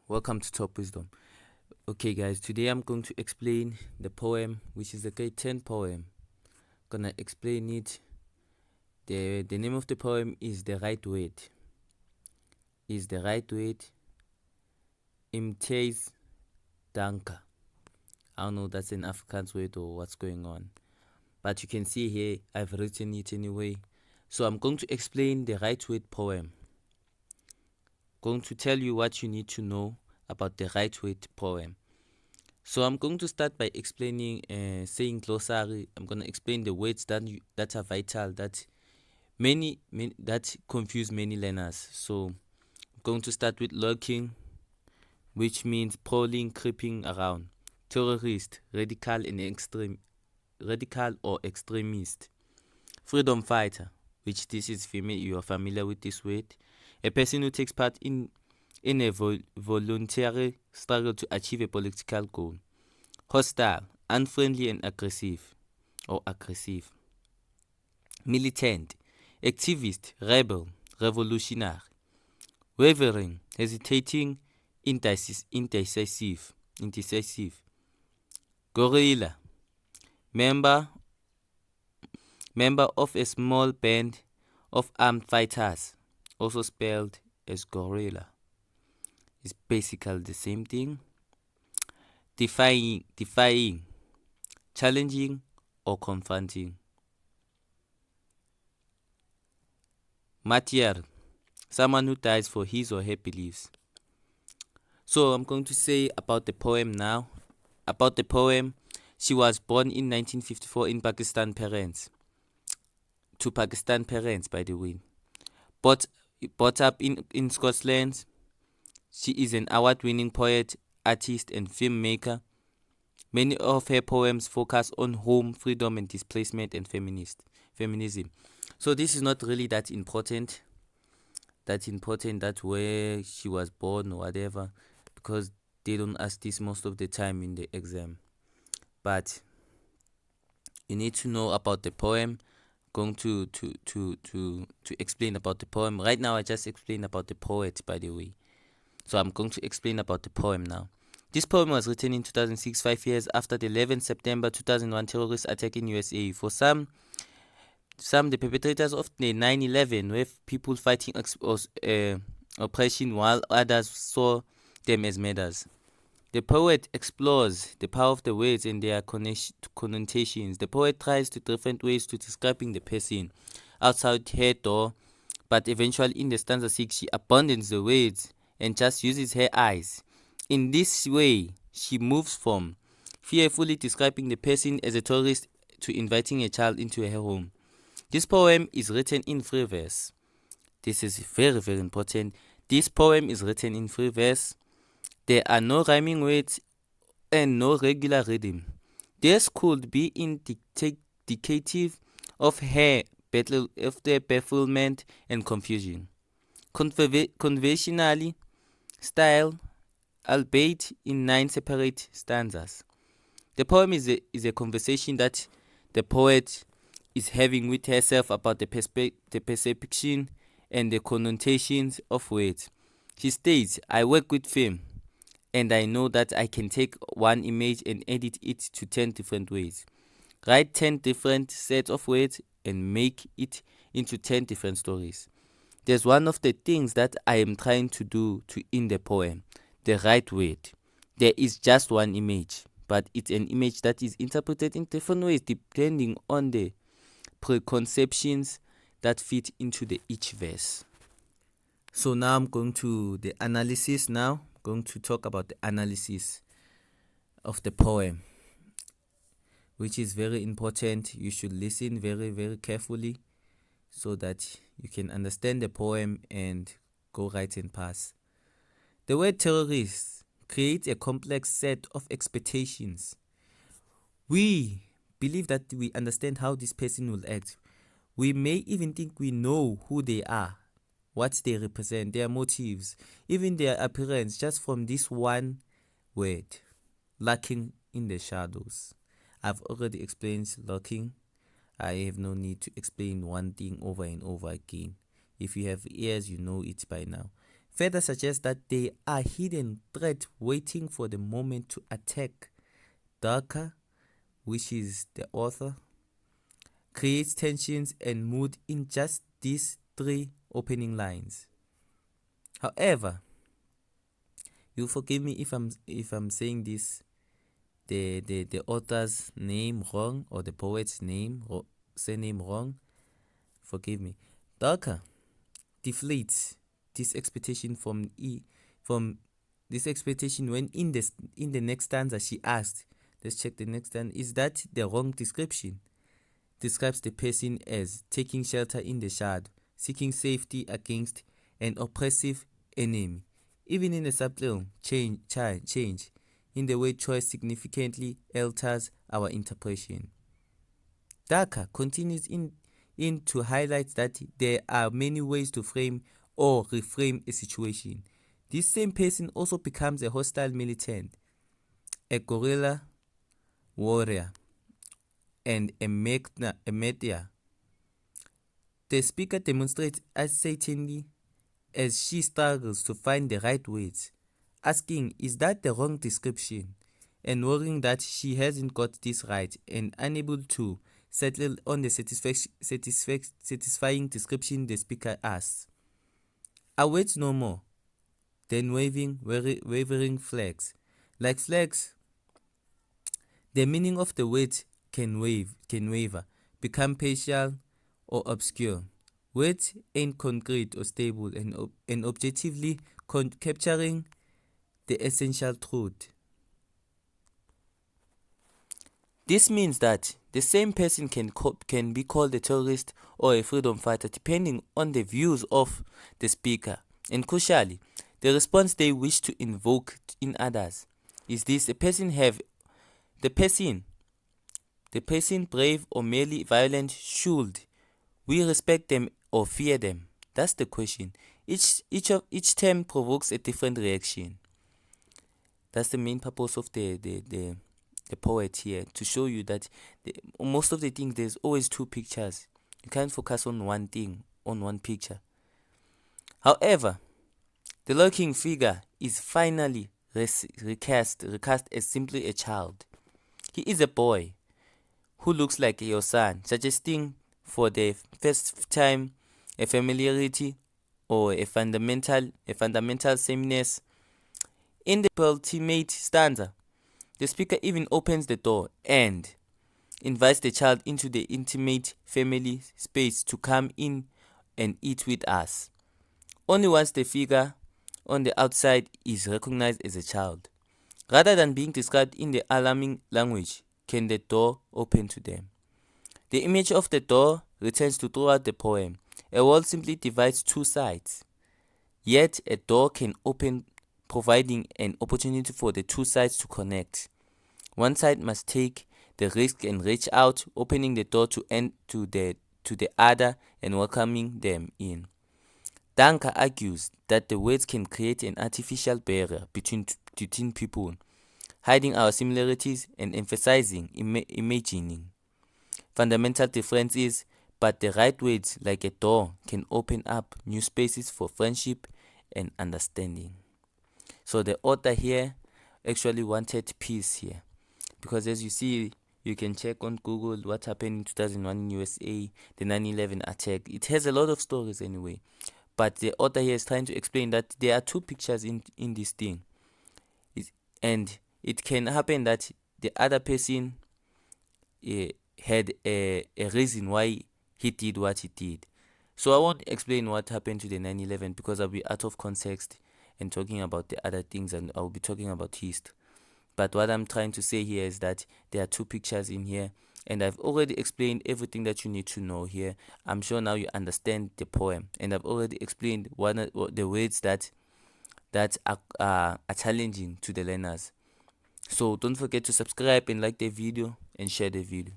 Welcome to Top Wisdom. Okay, guys, today I'm going to explain the poem, which is the grade 10 poem. Gonna explain it. The name of the poem is The Right Word. Is the right word Imtes Danka. I don't know if that's an Afrikaans word or what's going on. But you can see here I've written it anyway. So I'm going to explain the right word poem. Going to tell you what you need to know about the right word poem. So I'm going to start by explaining, saying glossary. I'm going to explain the words that are vital, that that confuse many learners. So I'm going to start with lurking, which means prowling, creeping around. Terrorist, radical or extremist. Freedom fighter, which this is familiar. You are familiar with this word. A person who takes part in a voluntary struggle to achieve a political goal. Hostile, unfriendly and aggressive or aggressive. Militant, activist, rebel, revolutionary. Wavering, hesitating, indecisive. Guerrilla, member of a small band of armed fighters, also spelled as guerrilla. It's basically the same thing. Defying, challenging or confronting. Martyr, someone who dies for his or her beliefs. So I'm going to say about the poem now. About the poem, she was born in 1954 in Pakistan to Pakistan parents, by the way. Brought up in Scotland. She is an award-winning poet, artist, and filmmaker. Many of her poems focus on home, freedom, and displacement and feminism. So this is not really that important that where she was born or whatever, because they don't ask this most of the time in the exam. But you need to know about the poem. Going to explain about the poem. Right now I just explained about the poet, by the way. So I'm going to explain about the poem now. This poem was written in 2006, 5 years after the 11th September 2001 terrorist attack in USA. For some, the perpetrators of the 9/11 were people fighting oppression, while others saw them as murderers. The poet explores the power of the words and their connotations. The poet tries to different ways to describing the person outside her door, but eventually in the stanza 6 she abandons the words and just uses her eyes. In this way, she moves from fearfully describing the person as a tourist to inviting a child into her home. This poem is written in free verse. This is very, very important. This poem is written in free verse. There are no rhyming words and no regular rhythm. This could be indicative of her bafflement and confusion. Conventionally style, albeit in 9 separate stanzas. The poem is a conversation that the poet is having with herself about the perception and the connotations of words. She states, I work with film, and I know that I can take one image and edit it to 10 different ways. Write 10 different sets of words and make it into 10 different stories. There's one of the things that I am trying to do in the poem, the right word. There is just one image, but it's an image that is interpreted in different ways depending on the preconceptions that fit into each verse. So now I'm going to the analysis now. I'm going to talk about the analysis of the poem, which is very important. You should listen very, very carefully so that you can understand the poem and go right and pass. The word terrorist creates a complex set of expectations. We believe that we understand how this person will act. We may even think we know who they are, what they represent, their motives, even their appearance, just from this one word, lurking in the shadows. I've already explained lurking. I have no need to explain one thing over and over again. If you have ears, you know it by now. further suggests that they are hidden threat waiting for the moment to attack. Darker, which is the author, creates tensions and mood in just these 3 opening lines. However, you'll forgive me if I'm saying this the author's name wrong or the poet's surname wrong. Forgive me. Darker deflates this expectation from this expectation when in the next stanza she asked, let's check the next stanza, is that the wrong description? Describes the person as taking shelter in the shadow, seeking safety against an oppressive enemy. Even in the subtle change in the way choice significantly alters our interpretation. Darker continues in to highlight that there are many ways to frame or reframe a situation. This same person also becomes a hostile militant, a guerrilla warrior, and a media. The speaker demonstrates uncertainty as she struggles to find the right words, asking, is that the wrong description? And worrying that she hasn't got this right and unable to settle on the satisfying description the speaker asks. Are words no more than wavering flags? Like flags, the meaning of the words can waver, become partial or obscure. Words ain't concrete or stable and objectively capturing the essential truth. This means that the same person can be called a terrorist or a freedom fighter depending on the views of the speaker, and crucially, the response they wish to invoke in others. Is this the person brave or merely violent? Should we respect them or fear them? That's the question. Each term provokes a different reaction. That's the main purpose of the poet here, to show you that most of the things, there's always 2 pictures. You can't focus on one thing, on one picture. However, the lurking figure is finally recast as simply a child. He is a boy who looks like your son, suggesting for the first time a familiarity or a fundamental sameness. In the penultimate stanza, the speaker even opens the door and invites the child into the intimate family space to come in and eat with us. Only once the figure on the outside is recognized as a child, rather than being described in the alarming language, can the door open to them. The image of the door returns to throughout the poem. A wall simply divides 2 sides, yet a door can open, providing an opportunity for the 2 sides to connect. One side must take the risk and reach out, opening the door to the other and welcoming them in. Danker argues that the words can create an artificial barrier between people, hiding our similarities and emphasizing imagining fundamental differences, but the right words, like a door, can open up new spaces for friendship and understanding. So the author here actually wanted peace here, because as you see, you can check on Google what happened in 2001 in USA, the 9/11 attack. It has a lot of stories anyway, but the author here is trying to explain that there are 2 pictures in this thing, and it can happen that the other person had a reason why he did what he did. So I won't explain what happened to the 9/11 because I'll be out of context and talking about the other things, and I'll be talking about history. But what I'm trying to say here is that there are 2 pictures in here, and I've already explained everything that you need to know here. I'm sure now you understand the poem, and I've already explained the words that are challenging to the learners. So don't forget to subscribe and like the video and share the video.